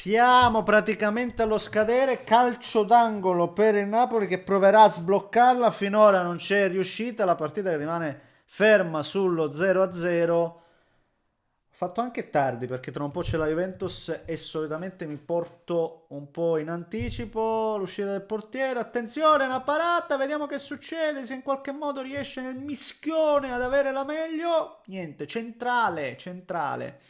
Siamo praticamente allo scadere, calcio d'angolo per il Napoli che proverà a sbloccarla, finora non c'è riuscita, la partita che rimane ferma sullo 0-0. Ho fatto anche tardi perché tra un po' c'è la Juventus e solitamente mi porto un po' in anticipo l'uscita del portiere. Attenzione, una parata, vediamo che succede, se in qualche modo riesce nel mischione ad avere la meglio. Niente, centrale, centrale.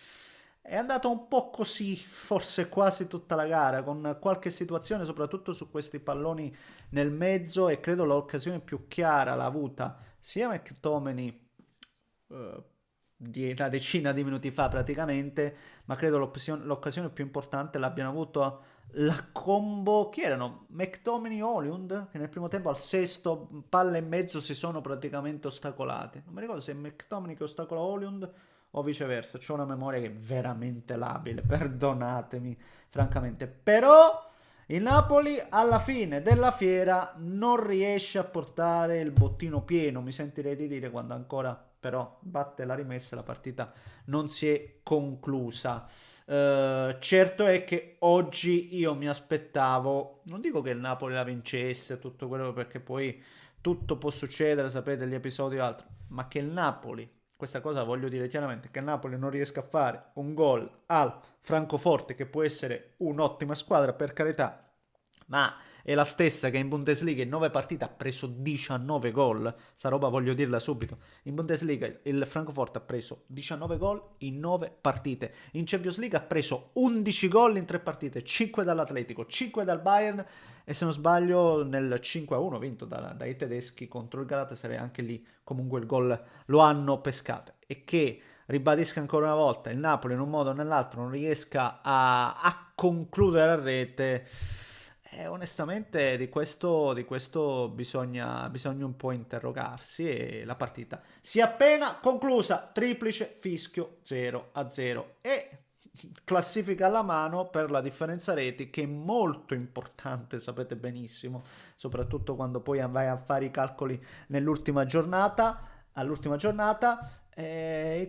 È andato un po' così, forse quasi tutta la gara, con qualche situazione, soprattutto su questi palloni nel mezzo, e credo l'occasione più chiara l'ha avuta sia McTominay di una decina di minuti fa praticamente, ma credo l'occasione più importante l'abbiano avuto la combo, chi erano? McTominay e Hollywood, che nel primo tempo al sesto palla e mezzo si sono praticamente ostacolati. Non mi ricordo se è McTominay che ostacola Hollywood o viceversa, c'ho una memoria che è veramente labile, perdonatemi francamente, però il Napoli alla fine della fiera non riesce a portare il bottino pieno, mi sentirei di dire, quando ancora però batte la rimessa e la partita non si è conclusa. Certo è che oggi io mi aspettavo, non dico che il Napoli la vincesse, tutto quello, perché poi tutto può succedere, sapete, gli episodi o altro, ma che il Napoli, questa cosa voglio dire chiaramente, che il Napoli non riesca a fare un gol al Francoforte, che può essere un'ottima squadra per carità, ma è la stessa che in Bundesliga in 9 partite ha preso 19 gol. Sta roba voglio dirla subito. In Bundesliga il Francoforte ha preso 19 gol in 9 partite. In Champions League ha preso 11 gol in 3 partite, 5 dall'Atletico, 5 dal Bayern e se non sbaglio nel 5-1 vinto dai tedeschi contro il Galatasaray, anche lì comunque il gol lo hanno pescato. E che, ribadisco ancora una volta, il Napoli in un modo o nell'altro non riesca a concludere a rete, onestamente di questo bisogna un po' interrogarsi, e la partita si è appena conclusa, triplice fischio 0-0 e classifica alla mano per la differenza reti, che è molto importante, sapete benissimo, soprattutto quando poi vai a fare i calcoli all'ultima giornata. In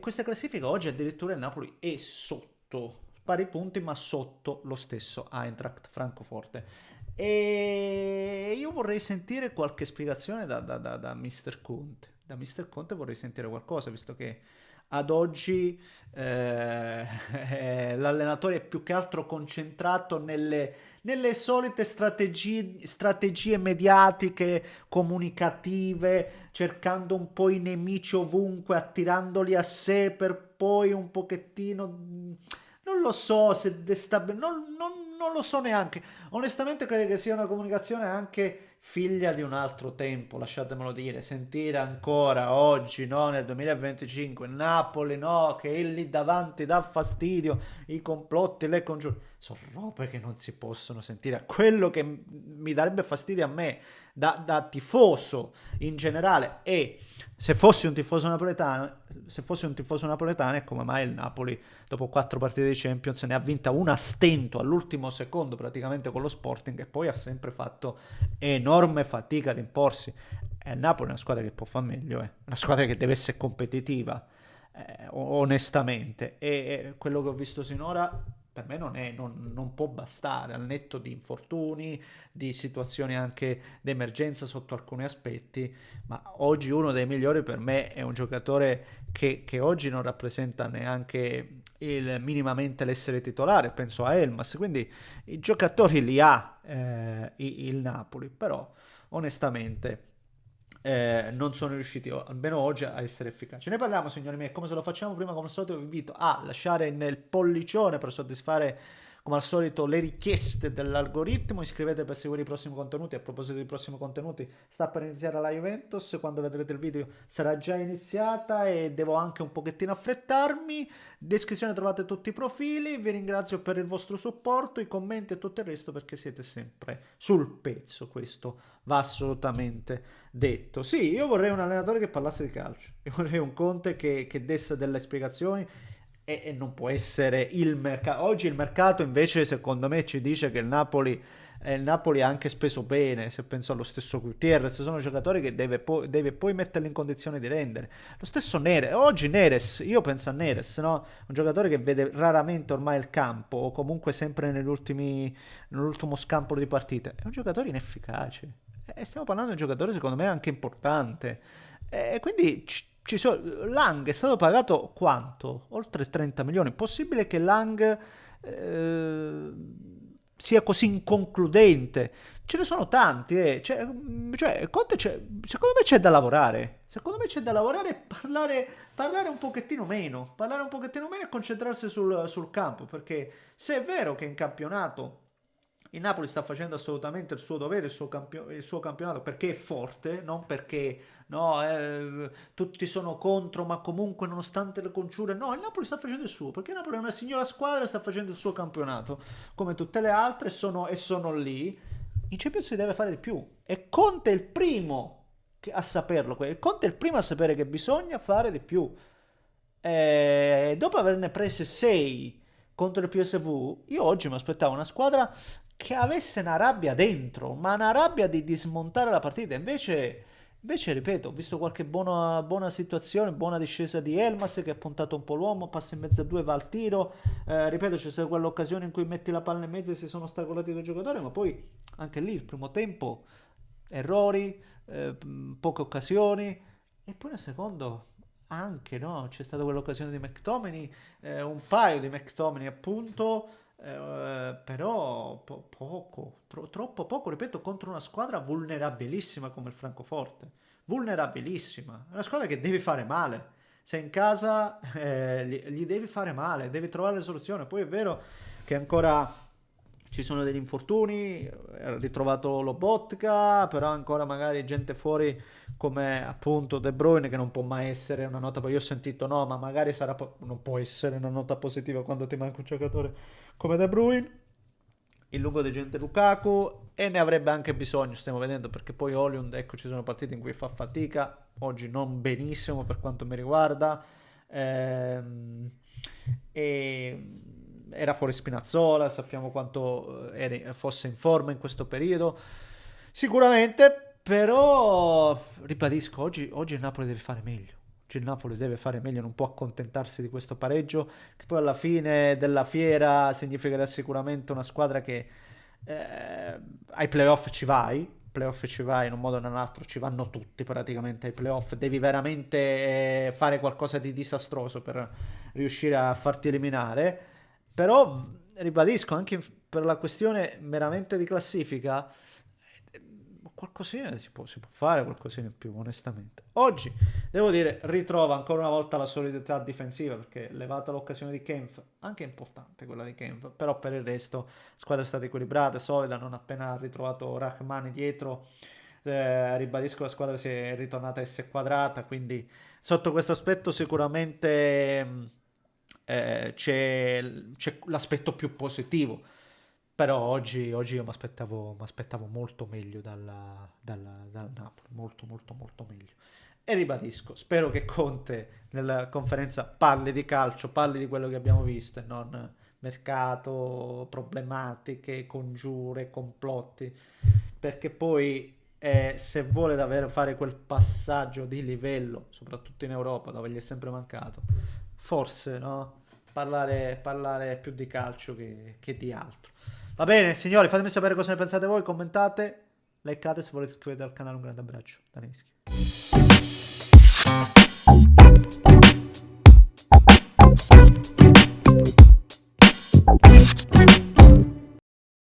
questa classifica oggi addirittura il Napoli è sotto pari punti, ma sotto lo stesso Eintracht Francoforte. E io vorrei sentire qualche spiegazione da Mr. Conte. Da Mr. Conte vorrei sentire qualcosa, visto che ad oggi l'allenatore è più che altro concentrato nelle solite strategie mediatiche, comunicative, cercando un po' i nemici ovunque, attirandoli a sé per poi un pochettino. Non lo so se non lo so neanche. Onestamente credo che sia una comunicazione anche figlia di un altro tempo, lasciatemelo dire. Sentire ancora oggi, no, nel 2025, Napoli, no, che è lì davanti dà fastidio, i complotti, le congiure. Sono robe che non si possono sentire. Quello che mi darebbe fastidio a me, da tifoso in generale, e se fossi un tifoso napoletano, è come mai il Napoli dopo 4 partite di Champions ne ha vinta una a stento all'ultimo secondo praticamente con lo Sporting, e poi ha sempre fatto enorme fatica ad imporsi. E il Napoli è una squadra che può far meglio, una squadra che deve essere competitiva, onestamente, e quello che ho visto sinora per me non può bastare, al netto di infortuni, di situazioni anche d'emergenza sotto alcuni aspetti, ma oggi uno dei migliori per me è un giocatore che oggi non rappresenta neanche minimamente l'essere titolare, penso a Elmas, quindi i giocatori li ha il Napoli, però onestamente non sono riusciti, almeno oggi, a essere efficaci. Ne parliamo, signori miei, come se lo facciamo prima, come al solito vi invito a lasciare nel pollicione per soddisfare come al solito le richieste dell'algoritmo, iscrivetevi per seguire i prossimi contenuti. A proposito dei prossimi contenuti, sta per iniziare la Juventus, quando vedrete il video sarà già iniziata e devo anche un pochettino affrettarmi. In descrizione trovate tutti i profili, vi ringrazio per il vostro supporto, i commenti e tutto il resto, perché siete sempre sul pezzo, questo va assolutamente detto. Sì, io vorrei un allenatore che parlasse di calcio, io vorrei un Conte che desse delle spiegazioni, e non può essere il mercato. Oggi il mercato invece secondo me ci dice che il Napoli ha anche speso bene, se penso allo stesso Gutierrez, sono giocatori che deve poi metterli in condizione di rendere. Lo stesso Neres, oggi Neres, io penso a Neres, no? Un giocatore che vede raramente ormai il campo, o comunque sempre nell'ultimo scampolo di partite. È un giocatore inefficace. E stiamo parlando di un giocatore secondo me anche importante. E quindi Lang è stato pagato quanto? Oltre 30 milioni. È possibile che Lang eh, sia così inconcludente? Ce ne sono tanti, eh. Conte secondo me c'è da lavorare. Secondo me c'è da lavorare e parlare un pochettino meno. Parlare un pochettino meno e concentrarsi sul campo. Perché se è vero che in campionato il Napoli sta facendo assolutamente il suo dovere, il suo campionato, perché è forte, non perché no, tutti sono contro, ma comunque nonostante le congiure, no, il Napoli sta facendo il suo, perché il Napoli è una signora squadra e sta facendo il suo campionato, come tutte le altre, e sono lì. In Champions si deve fare di più. E Conte è il primo a saperlo, Conte è il primo a sapere che bisogna fare di più. E dopo averne prese 6 contro il PSV, io oggi mi aspettavo una squadra che avesse una rabbia dentro, ma una rabbia di smontare la partita. Invece, ripeto, ho visto qualche buona situazione, buona discesa di Elmas che ha puntato un po' l'uomo, passa in mezzo a due, va al tiro. Ripeto, c'è stata quell'occasione in cui metti la palla in mezzo e si sono ostacolati due giocatori, ma poi anche lì il primo tempo, errori, poche occasioni. E poi nel secondo anche, no? C'è stata quell'occasione di McTominay, un paio di McTominay appunto, però troppo poco, ripeto, contro una squadra vulnerabilissima come il Francoforte. Vulnerabilissima. È una squadra che devi fare male. Se in casa gli devi fare male, devi trovare le soluzioni. Poi è vero che ancora ci sono degli infortuni, ha ritrovato Lobotka, però ancora magari gente fuori come appunto De Bruyne che non può mai essere una nota, io ho sentito no, ma magari non può essere una nota positiva quando ti manca un giocatore come De Bruyne. Il lungo di gente Lukaku e ne avrebbe anche bisogno, stiamo vedendo, perché poi Holiund, ecco, ci sono partite in cui fa fatica, oggi non benissimo per quanto mi riguarda. E era fuori Spinazzola, sappiamo quanto fosse in forma in questo periodo, sicuramente, però ribadisco, oggi il Napoli deve fare meglio. Oggi il Napoli deve fare meglio, non può accontentarsi di questo pareggio, che poi alla fine della fiera significherà sicuramente una squadra che ai playoff ci vai in un modo o in un altro, ci vanno tutti praticamente ai playoff, devi veramente fare qualcosa di disastroso per riuscire a farti eliminare, però ribadisco anche per la questione meramente di classifica, qualcosina si può fare, qualcosina in più, onestamente. Oggi, devo dire, ritrova ancora una volta la solidità difensiva, perché levata l'occasione di Kempf, anche importante quella di Kempf, però per il resto la squadra è stata equilibrata, solida, non appena ha ritrovato Rahmani dietro, ribadisco la squadra si è ritornata a essere quadrata, quindi sotto questo aspetto sicuramente c'è l'aspetto più positivo. Però oggi io mi aspettavo molto meglio dal Napoli, molto molto molto meglio. E ribadisco, spero che Conte nella conferenza parli di calcio, parli di quello che abbiamo visto e non mercato, problematiche, congiure, complotti, perché poi se vuole davvero fare quel passaggio di livello, soprattutto in Europa dove gli è sempre mancato, forse no? Parlare più di calcio che di altro. Va bene, signori, fatemi sapere cosa ne pensate voi, commentate, likeate se volete iscrivetevi al canale, un grande abbraccio da Neschi.